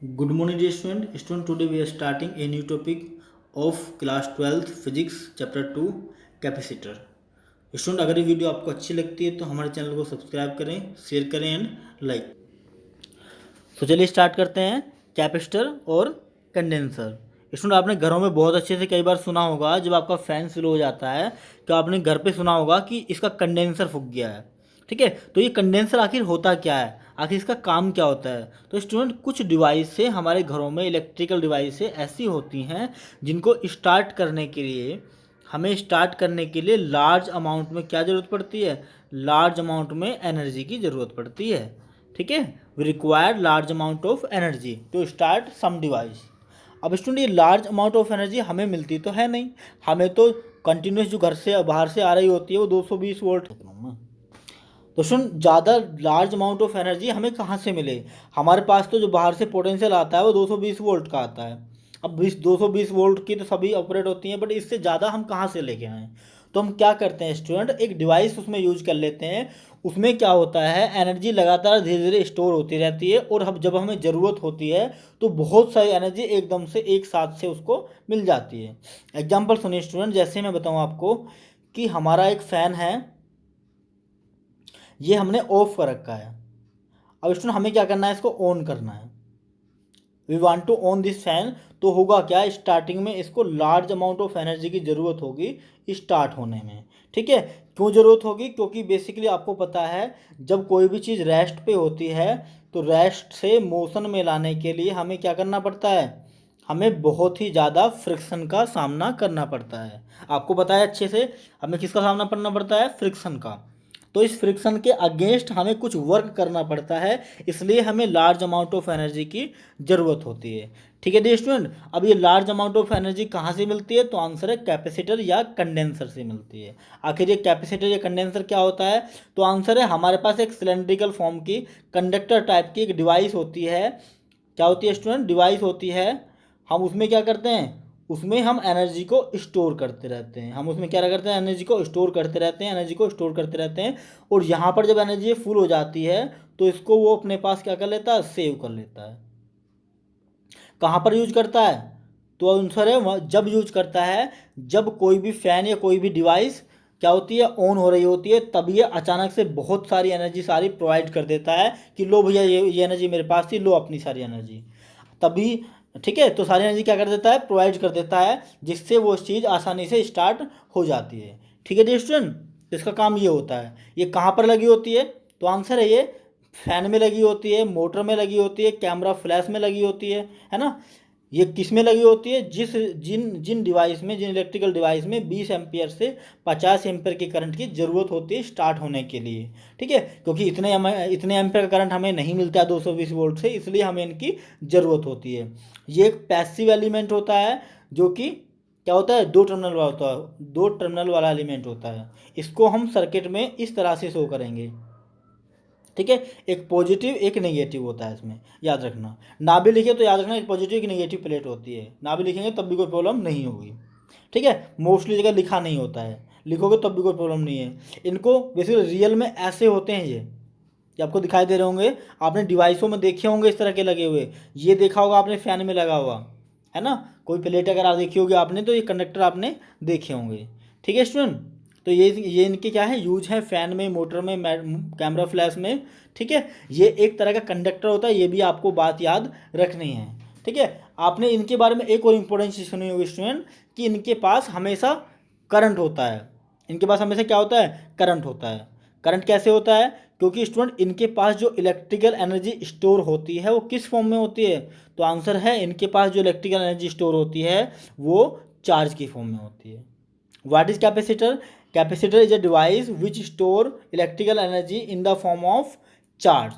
Good morning, dear student. Today we are starting a new topic of class 12th physics chapter 2 capacitor. Student, अगर ये video आपको अच्छी लगती है तो हमारे चैनल को सब्सक्राइब करें, शेयर करें एंड लाइक. तो चलिए स्टार्ट करते हैं. कैपेसिटर और कंडेंसर. स्टूडेंट, आपने घरों में बहुत अच्छे से कई बार सुना होगा, जब आपका फैन स्लो हो जाता है तो आपने घर पे सुना होगा कि इसका कंडेंसर फूक गया है. ठीक है, तो ये कंडेंसर आखिर होता क्या है, आखिर इसका काम क्या होता है. तो स्टूडेंट, कुछ डिवाइस से हमारे घरों में इलेक्ट्रिकल डिवाइस से ऐसी होती हैं जिनको स्टार्ट करने के लिए लार्ज अमाउंट में क्या ज़रूरत पड़ती है, लार्ज अमाउंट में एनर्जी की ज़रूरत पड़ती है. ठीक है, we require large amount of energy to start some device. अब स्टूडेंट, ये लार्ज अमाउंट ऑफ एनर्जी हमें मिलती तो है नहीं, हमें तो कंटिन्यूस जो घर से बाहर से आ रही होती है वो 220 वोल्ट. तो स्टूडेंट, ज़्यादा लार्ज अमाउंट ऑफ एनर्जी हमें कहाँ से मिले. हमारे पास तो जो बाहर से पोटेंशियल आता है वो 220 वोल्ट का आता है. अब 220 वोल्ट की तो सभी ऑपरेट होती हैं, बट इससे ज़्यादा हम कहाँ से लेके आएँ. तो हम क्या करते हैं स्टूडेंट, एक डिवाइस उसमें यूज कर लेते हैं. उसमें क्या होता है, एनर्जी लगातार धीरे धीरे स्टोर होती रहती है और जब हमें ज़रूरत होती है तो बहुत सारी एनर्जी एकदम से एक साथ से उसको मिल जाती है. एग्जाम्पल सुनिए स्टूडेंट, जैसे मैं बताऊँ आपको कि हमारा एक फ़ैन है, ये हमने ऑफ कर रखा है. अब स्टूडेंट, हमें क्या करना है, इसको ऑन करना है. We want to on this fan. तो होगा क्या, स्टार्टिंग में इसको लार्ज अमाउंट ऑफ एनर्जी की ज़रूरत होगी स्टार्ट होने में. ठीक है, क्यों ज़रूरत होगी, क्योंकि बेसिकली आपको पता है जब कोई भी चीज़ रेस्ट पे होती है तो रेस्ट से मोशन में लाने के लिए हमें क्या करना पड़ता है, हमें बहुत ही ज़्यादा फ्रिक्शन का सामना करना पड़ता है. आपको पता है अच्छे से, हमें किसका सामना करना पड़ता है, फ्रिक्शन का. तो इस फ्रिक्शन के अगेंस्ट हमें कुछ वर्क करना पड़ता है, इसलिए हमें लार्ज अमाउंट ऑफ एनर्जी की ज़रूरत होती है. ठीक है डियर स्टूडेंट, अब ये लार्ज अमाउंट ऑफ एनर्जी कहाँ से मिलती है, तो आंसर है कैपेसिटर या कंडेंसर से मिलती है. आखिर ये कैपेसिटर या कंडेंसर क्या होता है, तो आंसर है हमारे पास एक सिलेंड्रिकल फॉर्म की कंडक्टर टाइप की एक डिवाइस होती है. क्या होती है स्टूडेंट, डिवाइस होती है. हम उसमें क्या करते हैं, उसमें हम एनर्जी को स्टोर करते रहते हैं. हम उसमें क्या करते हैं, एनर्जी को स्टोर करते रहते हैं, एनर्जी को स्टोर करते रहते हैं. और यहाँ पर जब एनर्जी फुल हो जाती है तो इसको वो अपने पास क्या कर लेता है, सेव कर लेता है. कहाँ पर यूज करता है, तो आंसर है जब यूज करता है जब कोई भी फैन या कोई भी डिवाइस क्या होती है, ऑन हो रही होती है, तब ये अचानक से बहुत सारी एनर्जी सारी प्रोवाइड कर देता है कि लो भैया ये एनर्जी मेरे पास थी, लो अपनी सारी एनर्जी तभी. ठीक है, तो सारी एनर्जी क्या कर देता है, प्रोवाइड कर देता है, जिससे वो चीज़ आसानी से स्टार्ट हो जाती है. ठीक है डियर स्टूडेंट, तो इसका काम ये होता है. ये कहाँ पर लगी होती है, तो आंसर है ये फैन में लगी होती है, मोटर में लगी होती है, कैमरा फ्लैश में लगी होती है ना. ये किस में लगी होती है, जिन जिन डिवाइस में, जिन इलेक्ट्रिकल डिवाइस में 20 एम्पियर से 50 एम्पियर के करंट की ज़रूरत होती है स्टार्ट होने के लिए. ठीक है, क्योंकि इतने एम्पियर का करंट हमें नहीं मिलता है 220 वोल्ट से, इसलिए हमें इनकी ज़रूरत होती है. ये एक पैसिव एलिमेंट होता है जो कि क्या होता है, दो टर्मिनल वाला एलिमेंट होता है. इसको हम सर्किट में इस तरह से शो करेंगे. ठीक है, एक पॉजिटिव एक नेगेटिव होता है इसमें, याद रखना. ना भी लिखे तो याद रखना एक पॉजिटिव एक नेगेटिव प्लेट होती है. ना भी लिखेंगे तब भी कोई प्रॉब्लम नहीं होगी. ठीक है, मोस्टली जगह लिखा नहीं होता है, लिखोगे तब भी कोई प्रॉब्लम नहीं है. इनको बेसिकली रियल में ऐसे होते हैं ये आपको दिखाई दे रहे होंगे. आपने डिवाइसों में देखे होंगे इस तरह के लगे हुए. ये देखा होगा आपने फैन में लगा हुआ है ना, कोई प्लेट अगर आप देखी होगी आपने, तो ये कंडक्टर आपने देखे होंगे. ठीक है स्टूडेंट, तो ये इनके क्या है, यूज है फैन में, मोटर में, कैमरा फ्लैश में. ठीक है, ये एक तरह का कंडक्टर होता है, ये भी आपको बात याद रखनी है. ठीक है, आपने इनके बारे में एक और इम्पोर्टेंट चीज़ सुनी होगी स्टूडेंट, कि इनके पास हमेशा करंट होता है. इनके पास हमेशा क्या होता है, करंट होता है. करंट कैसे होता है, क्योंकि स्टूडेंट इनके पास जो इलेक्ट्रिकल एनर्जी स्टोर होती है वो किस फॉर्म में होती है, तो आंसर है इनके पास जो इलेक्ट्रिकल एनर्जी स्टोर होती है वो चार्ज की फॉर्म में होती है. What is capacitor, capacitor is a device which store electrical energy in the form of charge.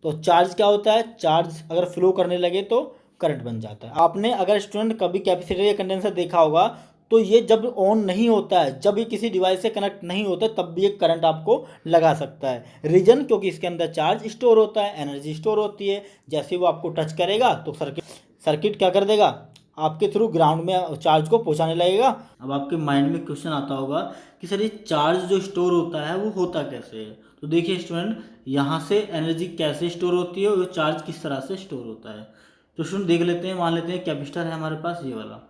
तो चार्ज क्या होता है, चार्ज अगर फ्लो करने लगे तो करंट बन जाता है. आपने अगर स्टूडेंट कभी कैपेसिटर या कंडेंसर देखा होगा तो ये जब ऑन नहीं होता है, जब ये किसी डिवाइस से कनेक्ट नहीं होता तब भी एक करंट आपको लगा सकता है. रीजन, क्योंकि इसके अंदर चार्ज स्टोर होता है, एनर्जी स्टोर होती है. जैसे वो आपको टच करेगा तो सर्किट क्या कर देगा, आपके थ्रू ग्राउंड में चार्ज को पहुंचाने लगेगा. अब आपके माइंड में क्वेश्चन आता होगा कि सर ये चार्ज जो स्टोर होता है वो होता कैसे है। तो देखिए स्टूडेंट, यहाँ से एनर्जी कैसे स्टोर होती है और चार्ज किस तरह से स्टोर होता है। तो स्टूडेंट देख लेते हैं, मान लेते हैं कैपेसिटर है हमारे पास ये वाला,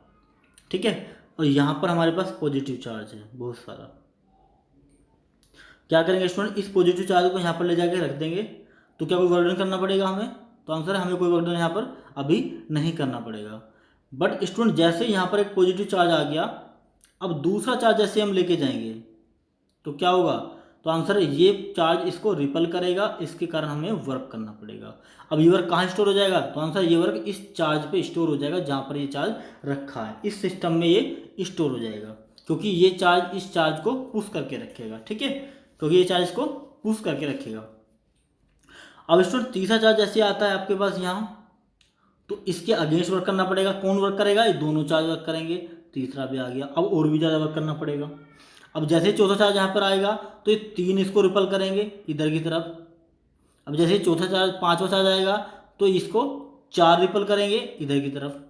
ठीक है, और यहाँ पर हमारे पास पॉजिटिव चार्ज है बहुत सारा। क्या करेंगे स्टूडेंट, इस पॉजिटिव चार्ज को यहाँ पर ले जाके रख देंगे। तो क्या कोई वर्क डन करना पड़ेगा हमें? तो आंसर है हमें कोई वर्क डन यहाँ पर अभी नहीं करना पड़ेगा। बट स्टूडेंट जैसे यहाँ पर एक पॉजिटिव चार्ज आ गया, अब दूसरा चार्ज जैसे हम लेके जाएंगे तो क्या होगा? तो आंसर है ये चार्ज इसको रिपल करेगा, इसके कारण हमें वर्क करना पड़ेगा। अब ये वर्क कहाँ स्टोर हो जाएगा? तो आंसर ये वर्क इस चार्ज पे स्टोर हो जाएगा जहाँ पर ये चार्ज रखा है, इस सिस्टम में ये स्टोर हो जाएगा, क्योंकि ये चार्ज इस चार्ज को पुश करके रखेगा, ठीक है, क्योंकि ये चार्ज इसको पुश करके रखेगा। अब स्टूडेंट तीसरा चार्ज जैसे आता है आपके पास यहाँ, तो इसके अगेंस्ट वर्क करना पड़ेगा। कौन वर्क करेगा? ये दोनों चार्ज वर्क करेंगे। तीसरा भी आ गया, अब और भी ज़्यादा वर्क करना पड़ेगा। अब जैसे चौथा चार्ज यहाँ पर आएगा तो ये तीन इसको रिपल करेंगे इधर की तरफ। अब जैसे चौथा चार्ज पांचवा चार्ज आएगा तो इसको चार रिपल करेंगे इधर की तरफ।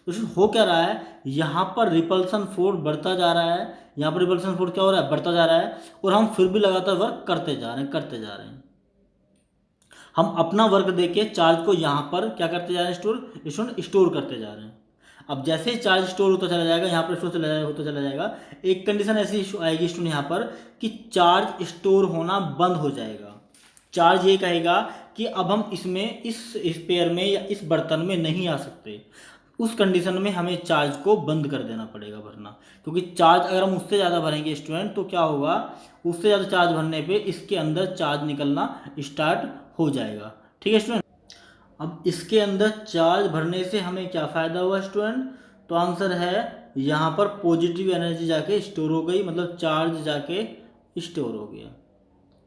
तो हो क्या रहा है, यहाँ पर रिपल्सन फोर्स बढ़ता जा रहा है, यहाँ पर रिपल्सन फोर्स क्या हो रहा है? बढ़ता जा रहा है, और हम फिर भी लगातार वर्क करते जा रहे हैं। हम अपना वर्क देके चार्ज को यहाँ पर क्या करते जा रहे हैं? स्टोर करते जा रहे हैं। अब जैसे ही चार्ज स्टोर होता चला जाएगा, यहाँ पर स्टोर होता चला जाएगा, एक कंडीशन ऐसी आएगी स्टूडेंट यहाँ पर कि चार्ज स्टोर होना बंद हो जाएगा। चार्ज ये कहेगा कि अब हम इसमें इस स्पेयर में या इस बर्तन में नहीं आ सकते। उस कंडीशन में हमें चार्ज को बंद कर देना पड़ेगा भरना, क्योंकि चार्ज अगर हम उससे ज़्यादा भरेंगे स्टूडेंट तो क्या होगा? उससे ज़्यादा चार्ज भरने पे इसके अंदर चार्ज निकलना स्टार्ट हो जाएगा, ठीक है स्टूडेंट। अब इसके अंदर चार्ज भरने से हमें क्या फ़ायदा हुआ स्टूडेंट? तो आंसर है यहाँ पर पॉजिटिव एनर्जी जाके स्टोर हो गई, मतलब चार्ज जाके स्टोर हो गया,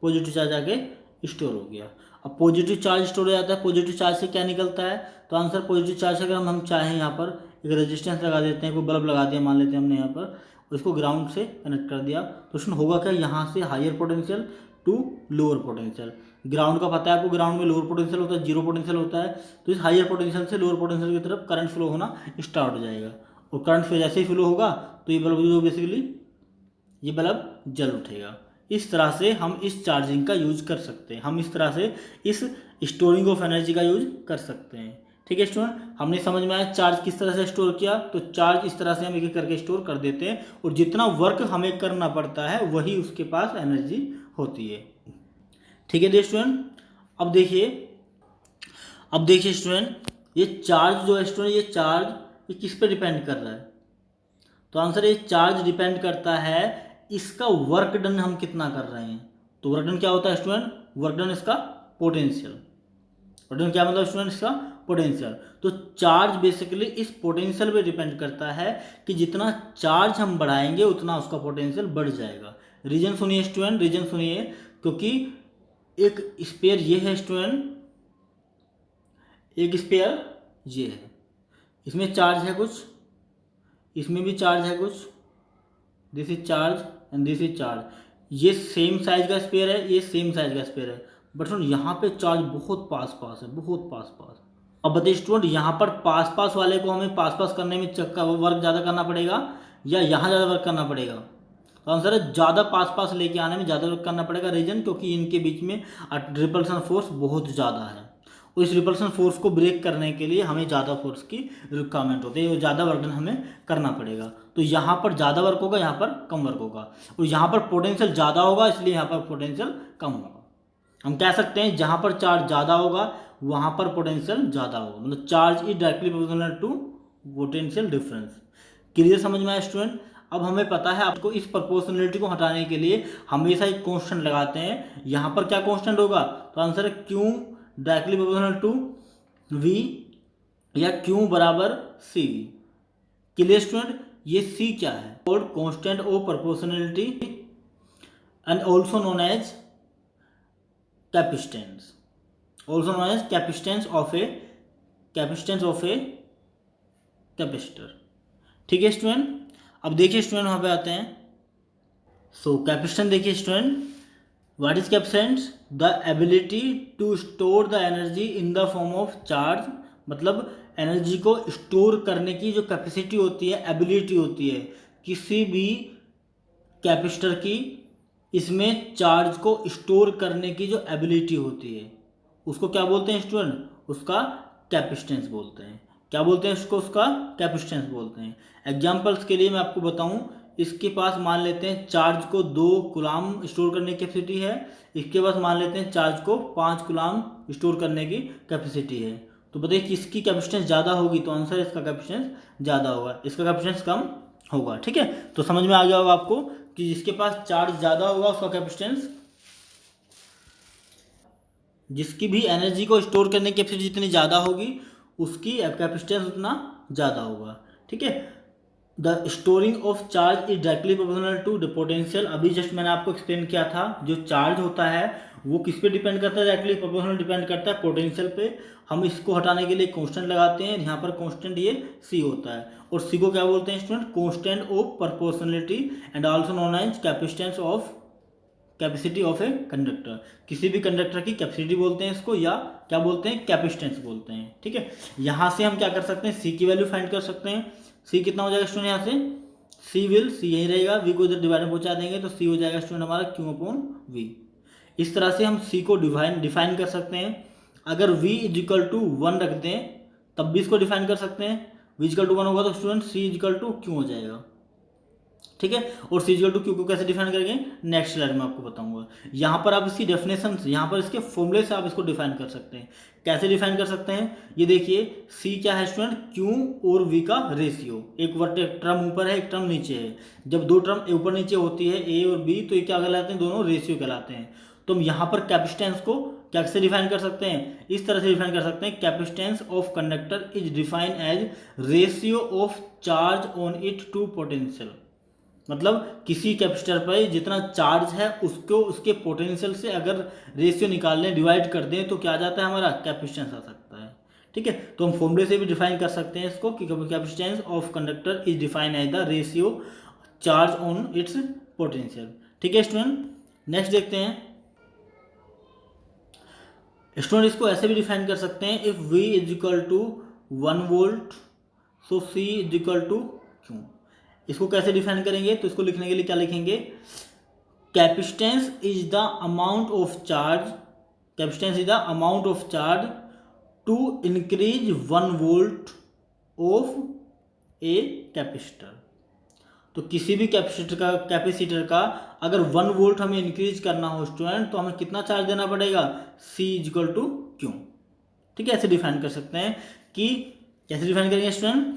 पॉजिटिव चार्ज जाके स्टोर हो गया। अब पॉजिटिव चार्ज स्टोर हो जाता है, पॉजिटिव चार्ज से क्या निकलता है? तो आंसर पॉजिटिव चार्ज से अगर हम चाहें यहाँ पर एक रेजिस्टेंस लगा देते हैं, कोई बल्ब लगा दिया मान लेते हैं हमने यहाँ पर, और इसको ग्राउंड से कनेक्ट कर दिया, तो उसमें होगा क्या? यहाँ से higher potential to lower potential. Ground का पता है आपको, ग्राउंड में लोअर पोटेंशियल होता है, जीरो पोटेंशियल होता है, तो इस हायर पोटेंशियल से लोअर पोटेंशियल की तरफ करंट फ्लो होना स्टार्ट हो जाएगा, और करंट फ्लो जैसे ही फ्लो होगा तो ये बल्ब जो बेसिकली ये बल्ब जल उठेगा। इस तरह से हम इस चार्जिंग का यूज कर सकते हैं, हम इस तरह से इस स्टोरिंग ऑफ एनर्जी का यूज कर सकते हैं, ठीक है स्टूडेंट। हमने समझ में आया चार्ज किस तरह से स्टोर किया। तो चार्ज इस तरह से हम एक एक करके स्टोर कर देते हैं, और जितना वर्क हमें करना पड़ता है वही उसके पास एनर्जी होती है, ठीक है स्टूडेंट। अब देखिए स्टूडेंट, ये चार्ज जो है स्टूडेंट, ये चार्ज ये किस पे डिपेंड कर रहा है? तो आंसर ये चार्ज डिपेंड करता है इसका वर्क डन हम कितना कर रहे हैं। तो वर्क डन क्या होता है स्टूडेंट? वर्क डन इसका पोटेंशियल। वर्क डन क्या मतलब स्टूडेंट? इसका पोटेंशियल। तो चार्ज बेसिकली इस पोटेंशियल पे डिपेंड करता है कि जितना चार्ज हम बढ़ाएंगे उतना उसका पोटेंशियल बढ़ जाएगा। रीजन सुनिए स्टूडेंट, रीजन सुनिए, क्योंकि एक स्पेयर ये है स्टूडेंट, एक स्पेयर ये है, इसमें चार्ज है कुछ, इसमें भी चार्ज है कुछ, this is charge and this is charge. ये सेम साइज का स्पेयर है, ये सेम साइज का स्पेयर है, बट स्टूडेंट यहाँ पे चार्ज बहुत पास पास है, बहुत पास पास। अब बताइए स्टूडेंट, यहाँ पर पास पास वाले को हमें पास पास करने में चक्का वर्क ज़्यादा करना पड़ेगा या यहाँ ज़्यादा वर्क करना पड़ेगा? तो आंसर है ज़्यादा पास पास लेके आने में ज़्यादा वर्क करना पड़ेगा। रीजन क्योंकि इनके बीच में रिपल्सन फोर्स बहुत ज़्यादा है, और इस रिपल्सन फोर्स को ब्रेक करने के लिए हमें ज़्यादा फोर्स की रिक्वायरमेंट होती है, और ज़्यादा वर्क हमें करना पड़ेगा। तो यहाँ पर ज़्यादा वर्क होगा, यहाँ पर कम वर्क होगा, और यहाँ पर पोटेंशियल ज़्यादा होगा इसलिए यहाँ पर पोटेंशियल कम होगा। हम कह सकते हैं जहाँ पर चार्ज ज़्यादा होगा वहाँ पर पोटेंशियल ज़्यादा होगा, मतलब charge is directly proportional to potential difference. Clear समझ में आया स्टूडेंट? अब हमें पता है आपको इस प्रोपोर्शनलिटी को हटाने के लिए हमेशा एक कांस्टेंट लगाते हैं। यहाँ पर क्या कांस्टेंट होगा? तो आंसर है Q directly proportional to V, या क्यू बराबर सी। Clear student? ये सी क्या है? और constant of proportionality and also known as capacitance, also known as capacitance of a capacitor, ठीक है स्टूडेंट। अब देखिए स्टूडेंट वहाँ पे आते हैं। सो कैपेसिटेंस देखिए student, what is capacitance? The ability to store the energy in the form of charge, मतलब एनर्जी को स्टोर करने की जो कैपेसिटी होती है, एबिलिटी होती है किसी भी कैपेसिटर की इसमें चार्ज को स्टोर करने की जो एबिलिटी होती है उसको क्या बोलते हैं स्टूडेंट? उसका कैपेसिटेंस बोलते हैं। क्या बोलते हैं उसको? उसका कैपेसिटेंस बोलते हैं। एग्जांपल्स के लिए मैं आपको बताऊं, इसके पास मान लेते हैं चार्ज को 2 कूलाम स्टोर करने की कैपेसिटी है, इसके पास मान लेते हैं चार्ज को 5 कूलाम स्टोर करने की कैपेसिटी है। तो बताइए किसकी कैपेसिटेंस ज़्यादा होगी? तो आंसर इसका कैपेसिटेंस ज़्यादा होगा, इसका कैपेसिटेंस कम होगा। ठीक है, तो समझ में आ गया होगा आपको कि जिसके पास चार्ज ज़्यादा होगा उसका कैपेसिटेंस, जिसकी भी एनर्जी को स्टोर करने की कैपेसिटी जितनी ज़्यादा होगी उसकी कैपेसिटेंस उतना ज़्यादा होगा। ठीक है, the storing of charge is directly proportional to the potential. अभी जस्ट मैंने आपको एक्सप्लेन किया था, जो चार्ज होता है वो किस पे डिपेंड करता है? डायरेक्टली प्रोपोर्शनल डिपेंड करता है पोटेंशियल पे। हम इसको हटाने के लिए कांस्टेंट लगाते हैं, यहाँ पर कांस्टेंट ये सी होता है, और सी को क्या बोलते हैं student? Constant of proportionality and also known as capacitance of capacity of a conductor. किसी भी कंडक्टर की कैपेसिटी बोलते हैं इसको, या क्या बोलते हैं? कैपेसिटेंस बोलते हैं। ठीक है, यहाँ से हम क्या कर सकते हैं? सी की वैल्यू फाइंड कर सकते हैं। सी कितना हो जाएगा स्टूडेंट? यहाँ से सी यही रहेगा, वी को इधर डिवाइड में पहुंचा देंगे तो सी हो जाएगा स्टूडेंट हमारा क्यू अपॉन वी। इस तरह से हम सी को डिफाइन कर सकते हैं। अगर v इज इक्वल टू 1 रख दें तब भी इसको डिफाइन कर सकते हैं। v इज इक्वल टू 1 होगा तो student C is equal to Q हो जाएगा। ठीक है, और सी इक्वल टू क्यू को कैसे डिफाइन करेंगे नेक्स्ट स्लाइड में आपको बताऊंगा। यहाँ पर आप इसकी डेफिनेशन से, यहाँ पर इसके फॉर्मूले से आप इसको डिफाइन कर सकते हैं। कैसे डिफाइन कर सकते हैं? ये देखिए, सी क्या है स्टूडेंट? क्यू और वी का रेशियो। एक टर्म ऊपर है, एक टर्म नीचे है। जब दो टर्म ऊपर नीचे होती है ए और बी, तो ये क्या कहलाते हैं? दोनों रेशियो कहलाते हैं। तो हम यहाँ पर कैपेसिटेंस को कैसे डिफाइन कर सकते हैं? इस तरह से डिफाइन कर सकते हैं, capacitance of conductor is define as ratio of charge on it to potential. मतलब किसी कैपेसिटर पर जितना चार्ज है उसको उसके पोटेंशियल से अगर रेशियो निकाल लें, डिवाइड कर दें, तो क्या आ जाता है? हमारा कैपेसिटेंस आ सकता है। ठीक है, तो हम फॉर्मूले से भी डिफाइन कर सकते हैं इसको कि capacitance of conductor is define as the ratio charge on its potential. ठीक है स्टूडेंट, नेक्स्ट देखते हैं स्टूडेंट, इसको ऐसे भी डिफाइन कर सकते हैं, if V is equal to 1 volt so C is equal to Q. इसको कैसे डिफाइन करेंगे? तो इसको लिखने के लिए क्या लिखेंगे? Capacitance is the amount of charge, capacitance is the amount of charge to increase 1 volt of a capacitor. तो किसी भी कैपेसिटर का अगर 1 वोल्ट हमें इंक्रीज करना हो स्टूडेंट, तो हमें कितना चार्ज देना पड़ेगा? C equal to Q. ठीक है, ऐसे डिफाइन कर सकते हैं कि कैसे डिफाइन करेंगे student?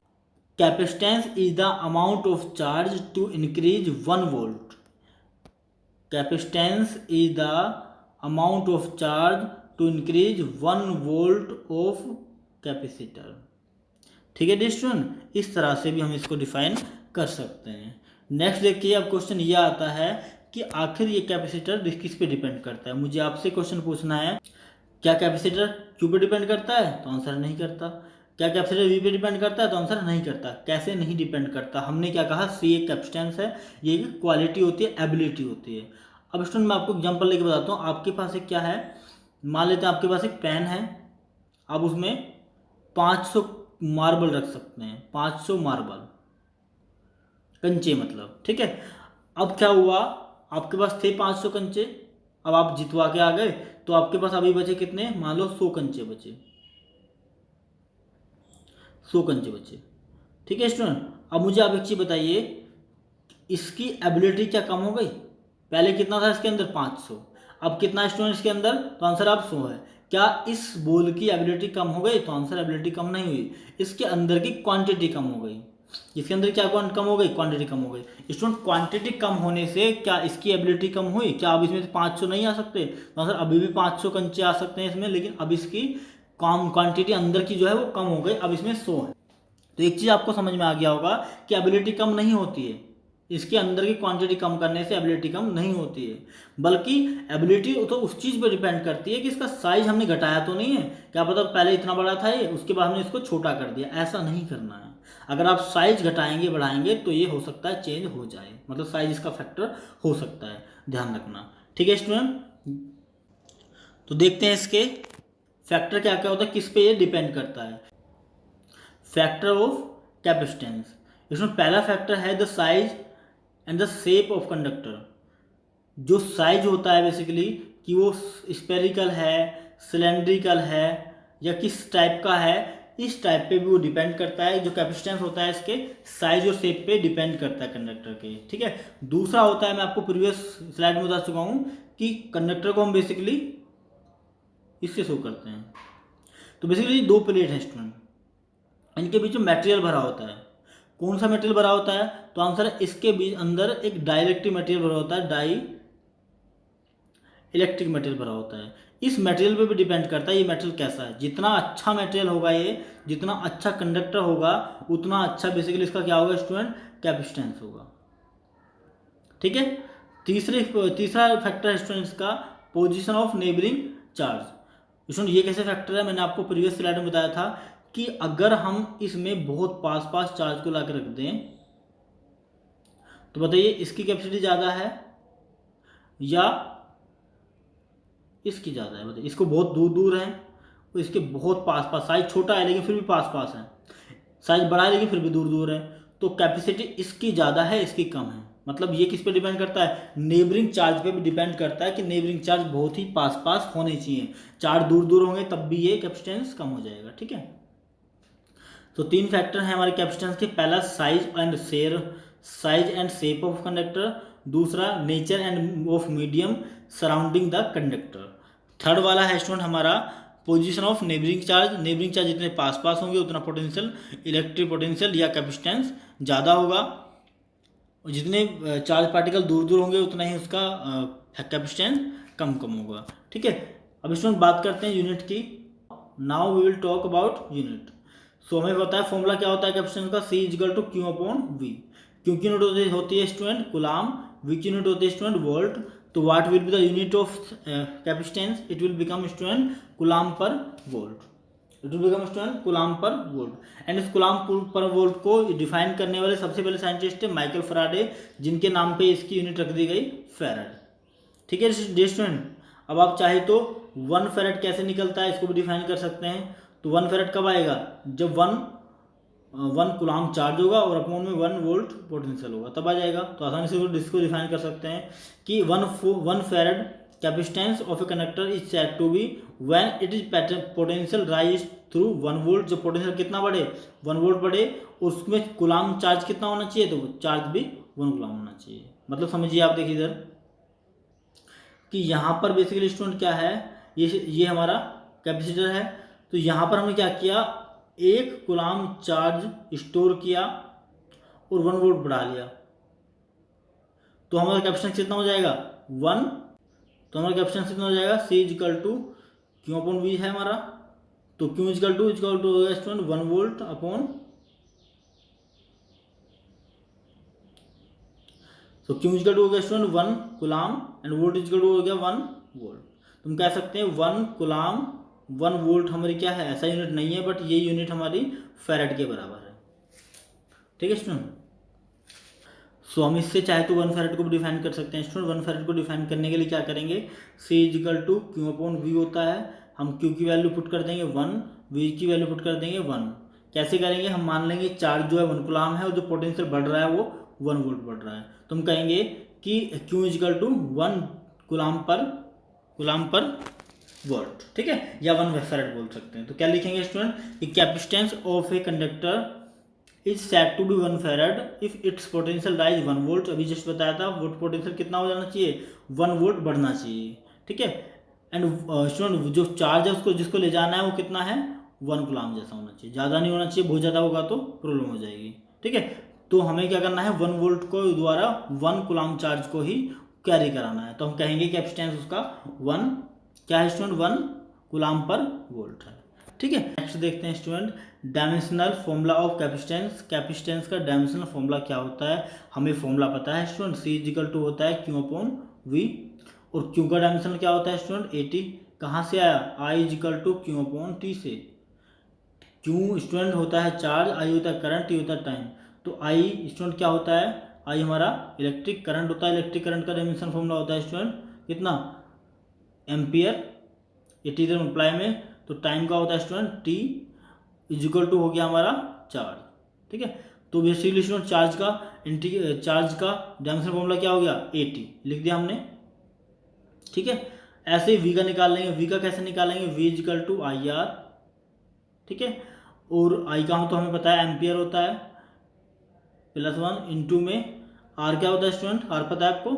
Capacitance is the amount of charge to increase 1 volt. Capacitance is the amount of charge to increase 1 volt of capacitor. ठीक है स्टूडेंट, इस तरह से भी हम इसको डिफाइन कर सकते हैं। नेक्स्ट देखिए, अब क्वेश्चन ये आता है कि आखिर ये कैपेसिटर किस पे डिपेंड करता है। मुझे आपसे क्वेश्चन पूछना है, क्या कैपेसिटर क्यू पे डिपेंड करता है? तो आंसर नहीं करता। क्या कैपेसिटर वी पे डिपेंड करता है? तो आंसर नहीं करता। कैसे नहीं डिपेंड करता? हमने क्या कहा, सी एक कैपेसिटेंस है, ये एक क्वालिटी होती है, एबिलिटी होती है। अब स्टूडेंट मैं आपको एग्जांपल लेके बताता हूँ। आपके पास एक क्या है, मान लेते हैं आपके पास एक पेन है, आप उसमें 500 मार्बल रख सकते हैं, 500 मार्बल कंचे मतलब। ठीक है, अब क्या हुआ, आपके पास थे 500 कंचे, अब आप जितवा के आ गए, तो आपके पास अभी बचे कितने? मान लो 100 कंचे बचे, 100 कंचे बचे। ठीक है स्टूडेंट, अब मुझे आप एक चीज़ बताइए, इसकी एबिलिटी क्या कम हो गई? पहले कितना था इसके अंदर? 500, अब कितना स्टूडेंट इसके अंदर? तो आंसर आप 100 है। क्या इस बॉल की एबिलिटी कम हो गई? तो आंसर एबिलिटी कम नहीं हुई, इसके अंदर की क्वांटिटी कम हो गई। इसके अंदर क्या कम हो गई? क्वांटिटी कम हो गई। स्टूडेंट क्वांटिटी कम होने से क्या इसकी एबिलिटी कम हुई? क्या अब इसमें से 500 नहीं आ सकते? तो आंसर अभी भी 500 कंचे आ सकते हैं इसमें, लेकिन अब इसकी क्वांटिटी अंदर की जो है वो कम हो गई, अब इसमें 100 है। तो एक चीज़ आपको समझ में आ गया होगा कि एबिलिटी कम नहीं होती है, इसके अंदर की क्वांटिटी कम करने से एबिलिटी कम नहीं होती है, बल्कि एबिलिटी तो उस चीज़ पर डिपेंड करती है कि इसका साइज हमने घटाया तो नहीं है। क्या पता पहले इतना बड़ा था ये, उसके बाद हमने इसको छोटा कर दिया, ऐसा नहीं करना है। अगर आप साइज घटाएंगे बढ़ाएंगे तो ये हो सकता है चेंज हो जाए, मतलब साइज इसका फैक्टर हो सकता है, ध्यान रखना। ठीक है स्टूडेंट, तो देखते हैं इसके फैक्टर क्या क्या होता है, किस पे ये डिपेंड करता है। फैक्टर ऑफ कैपेसिटेंस, इसमें पहला फैक्टर है the size and the shape of conductor, जो साइज होता है बेसिकली कि वो स्पेरिकल है, सिलेंड्रिकल है या किस टाइप का है, इस टाइप पे भी वो डिपेंड करता है। जो कैपेसिटेंस होता है इसके साइज और शेप पे डिपेंड करता है कंडक्टर के, ठीक है। दूसरा होता है, मैं आपको प्रीवियस स्लाइड में बता चुका हूँ कि कंडक्टर को हम बेसिकली इससे शो करते हैं। तो बेसिकली दो प्लेट है स्टूडेंट, इनके बीच में मटेरियल भरा होता है। कौन सा मटेरियल भरा होता है? तो आंसर है इसके बीच अंदर एक डाइलेक्ट्रिक मटेरियल भरा होता है, डाई इलेक्ट्रिक मटेरियल भरा होता है। इस मटेरियल पे भी डिपेंड करता है ये मटेरियल कैसा है। जितना अच्छा मटेरियल होगा, ये जितना अच्छा कंडक्टर होगा, उतना अच्छा बेसिकली इसका क्या होगा स्टूडेंट, कैपेसिटेंस होगा, ठीक है। तीसरा फैक्टर है स्टूडेंट्स का position of neighbouring charge. Student ये कैसे फैक्टर है, मैंने आपको प्रीवियस स्लाइड में बताया था कि अगर हम इसमें बहुत पास पास चार्ज को ला के रख दें तो बताइए इसकी कैपेसिटी ज़्यादा है या इसकी ज़्यादा है? बताइए, इसको बहुत दूर दूर है और इसके बहुत पास पास, साइज छोटा है लेकिन फिर भी पास पास है, साइज बड़ा है लेकिन फिर भी दूर दूर है, तो कैपेसिटी इसकी ज़्यादा है इसकी कम है। मतलब ये किस पे डिपेंड करता है, नेबरिंग चार्ज पे भी डिपेंड करता है कि नेबरिंग चार्ज बहुत ही पास पास होने चाहिए। चार्ज दूर दूर होंगे तब भी ये कैपेसिटेंस कम हो जाएगा, ठीक है। तो तीन फैक्टर हैं हमारे कैपेसिटेंस के, पहला size and shape of conductor, दूसरा nature and of medium surrounding the conductor, third वाला है स्टूडेंट हमारा position of neighbouring charge. Neighbouring charge जितने पास पास होंगे उतना पोटेंशियल, इलेक्ट्रिक पोटेंशियल या कैपेसिटेंस ज़्यादा होगा, और जितने चार्ज पार्टिकल दूर दूर होंगे उतना ही उसका कैपेसिटेंस कम कम होगा, ठीक है। अब स्टूडेंट बात करते हैं यूनिट की। Now we will talk about unit. So हमें पता है फॉर्मूला क्या होता है कैपेसिटेंस का, C equal to Q upon V. Q की यूनिट होती है स्टूडेंट कुलाम, वी की यूनिट होती है स्टूडेंट वोल्ट। तो what will be the unit of capacitance, it will become student coulomb per volt, it will become student coulomb per volt. And इस कुलाम per volt को define करने वाले सबसे पहले साइंटिस्ट है माइकल फैराडे, जिनके नाम पे इसकी यूनिट रख दी गई फैराड, ठीक है स्टूडेंट। अब आप चाहे तो 1 फैराड कैसे निकलता है इसको भी डिफाइन कर सकते हैं। तो 1 फैराड कब आएगा, जब 1 कुलाम चार्ज होगा और अपॉन में 1 वोल्ट पोटेंशियल होगा, तब आ जाएगा। तो आसानी से इसको डिफाइन कर सकते हैं कि 1 farad capacitance of a conductor is said to be when it is potential rise through 1 volt. जब पोटेंशियल कितना बढ़े, 1 वोल्ट बढ़े, उसमें कुलाम चार्ज कितना होना चाहिए, तो चार्ज भी 1 कुलाम होना चाहिए। मतलब समझिए आप, देखिए इधर कि यहाँ पर बेसिकली स्टूडेंट क्या है, ये हमारा कैपेसिटर है। तो यहाँ पर हमने क्या किया, 1 कुलाम चार्ज स्टोर किया और 1 वोल्ट बढ़ा लिया, तो हमारा कैपेसिटेंस कितना हो जाएगा 1। तो हमारा कैपेसिटेंस कितना हो जाएगा, C equal to Q upon V है हमारा। तो क्यू इक्वल टू होगा स्टूडेंट 1 वोल्ट अपॉन, तो क्यू इक्वल टू हो गया student 1 coulomb and volt equal to हो गया 1 वोल्ट। तुम कह सकते हैं 1 कुलाम 1 वोल्ट हमारी क्या है, ऐसा यूनिट नहीं है, बट ये यूनिट हमारी फैराड के बराबर है, ठीक है स्टूडेंट। सो हम इससे चाहे तो 1 फैराड को भी डिफाइन कर सकते हैं स्टूडेंट। 1 फैराड को डिफाइन करने के लिए क्या करेंगे, C equal to Q upon V होता है, हम Q की वैल्यू पुट कर देंगे 1, V की वैल्यू पुट कर देंगे 1। कैसे करेंगे, हम मान लेंगे चार्ज जो है 1 कुलाम है और जो पोटेंशियल बढ़ रहा है वो 1 वोल्ट बढ़ रहा है। तो हम कहेंगे कि Q equal to 1 कुलाम per volt, ठीक है, या 1 फैराड बोल सकते हैं। तो क्या लिखेंगे स्टूडेंट कि capacitance of a conductor is said to be 1 farad if its potential rise 1 volt. अभी जस्ट बताया था वोल्ट पोटेंशियल कितना हो जाना चाहिए, 1 वोल्ट बढ़ना चाहिए, ठीक है। एंड स्टूडेंट जो चार्ज है उसको जिसको ले जाना है वो कितना है, 1 कुलाम जैसा होना चाहिए, ज़्यादा नहीं होना चाहिए, बहुत ज़्यादा होगा तो प्रॉब्लम हो जाएगी, ठीक है। तो हमें क्या करना है, 1 वोल्ट को द्वारा 1 कुलाम चार्ज को ही कैरी कराना है। तो हम कहेंगे कैपेसिटेंस उसका 1 क्या है स्टूडेंट, 1 कुलाम पर वोल्ट है, ठीक है। नेक्स्ट देखते हैं student dimensional formula of capacitance. Capacitance का डायमेंशनल फॉर्मूला क्या होता है, हमें फॉर्मूला पता है स्टूडेंट, C इक्वल टू होता है क्यू अपॉन वी, और क्यू का डायमेंशन क्या होता है स्टूडेंट 80। कहाँ से आया, I equal to Q upon T से। क्यू स्टूडेंट होता है चार्ज, I होता है करंट, T होता है टाइम। तो I स्टूडेंट क्या होता है, I हमारा इलेक्ट्रिक करंट होता है, इलेक्ट्रिक करंट का डायमेंशन फॉर्मूला होता है स्टूडेंट कितना, एम्पियर, ये टी इधर मल्टीप्लाई में, तो टाइम का होता है स्टूडेंट T इक्वल टू हो गया हमारा चार्ज, ठीक है। तो बेसिकली स्टूडेंट चार्ज का डायमेंशन फॉर्मूला क्या हो गया 80 लिख दिया हमने। ठीक है, ऐसे ही वी का निकाल लेंगे। वी का कैसे निकालेंगे, V is equal to I R. ठीक है, और आई का तो हमें पता है एम्पियर होता है +1 इंटू में आर क्या होता है स्टूडेंट, आर पता है आपको,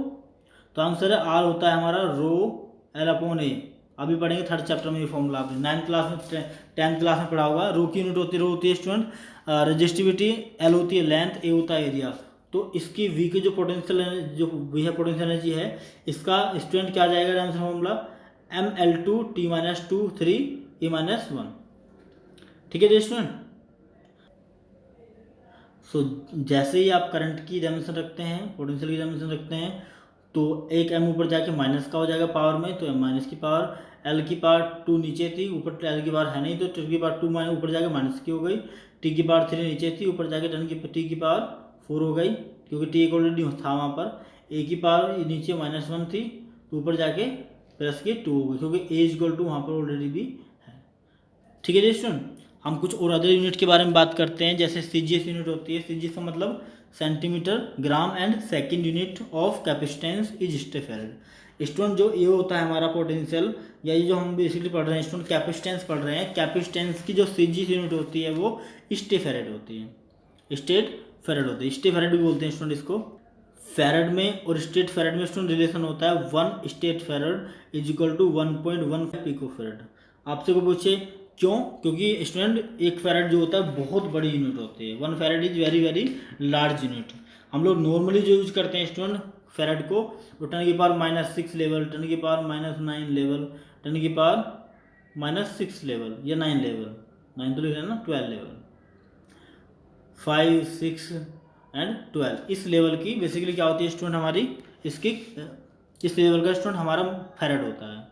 तो आंसर है आर होता है हमारा रो L/A। अभी पढ़ेंगे थर्ड चैप्टर में ये फॉर्मूला, आपने 9th क्लास में 10th क्लास में पढ़ा होगा। रो की यूनिट होती है स्टूडेंट रेजिस्टिविटी, एल होती है लेंथ, ए होता है एरिया। तो इसकी वी की जो वी है पोटेंशियल एनर्जी है, इसका स्टूडेंट क्या आ जाएगा dimension formula ML2 T-2 3 E-1। ठीक है स्टूडेंट। सो जैसे ही आप करंट की डायमेंशन रखते हैं, पोटेंशियल की डायमेंशन रखते हैं, तो एक m ऊपर जाके माइनस का हो जाएगा पावर में, तो माइनस की पावर, l की पावर 2 नीचे थी, ऊपर l की पावर है नहीं, तो t की पावर 2 ऊपर जाके माइनस की हो गई, t की पावर 3 नीचे थी, ऊपर जाके t की पावर 4 हो गई, क्योंकि t एक ऑलरेडी था वहाँ पर। a की पावर नीचे -1 थी, तो ऊपर जाके प्लस की 2 हो गई, क्योंकि a इक्वल टू वहाँ पर ऑलरेडी भी है। ठीक है स्टूडेंट। हम कुछ और अदर यूनिट के बारे में बात करते हैं, जैसे CGS यूनिट होती है। CGS का मतलब centimetre gram and second unit of capacitance is statfarad. Student जो ये होता है हमारा पोटेंशियल, या ये जो हम बेसिकली पढ़ रहे हैं स्टूडेंट कैपेसिटेंस पढ़ रहे हैं, कैपेसिटेंस की जो CGS यूनिट होती है वो स्टेफेरेड होती है, स्टेट फेरेड होती है, स्टेफेरेड भी बोलते हैं स्टूडेंट इसको। फेरेड में और स्टेट फेरेड में स्टूडेंट रिलेशन होता है 1 state फेरेड is equal to 1.1 pico farad. आपसे को पूछे क्यों, क्योंकि स्टूडेंट एक फेरेड जो होता है बहुत बड़ी यूनिट होती है, 1 farad is very very large unit. हम लोग नॉर्मली जो यूज करते हैं स्टूडेंट फेरेड को, वो 10 की पावर -6 लेवल, 10 की पावर -9 लेवल, 10 की पावर -6 लेवल या 9 लेवल, 9 तो लिख रहे हैं ना, 12 लेवल, 5, 6 एंड 12, इस लेवल की बेसिकली क्या होती है स्टूडेंट हमारी, इस लेवल का स्टूडेंट हमारा फेरेड होता है।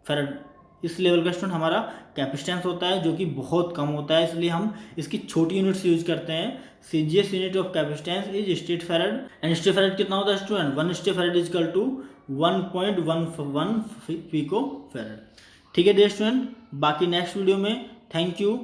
फेरेड इस लेवल का स्टूडेंट हमारा कैपेसिटेंस होता है, जो कि बहुत कम होता है, इसलिए हम इसकी छोटी यूनिट्स यूज करते हैं। CGS unit of capacitance is statfarad, and statfarad कितना होता है student, 1 state फेरेड is equal to 1.11 picofarad. ठीक है डियर स्टूडेंट, बाकी नेक्स्ट वीडियो में। Thank you.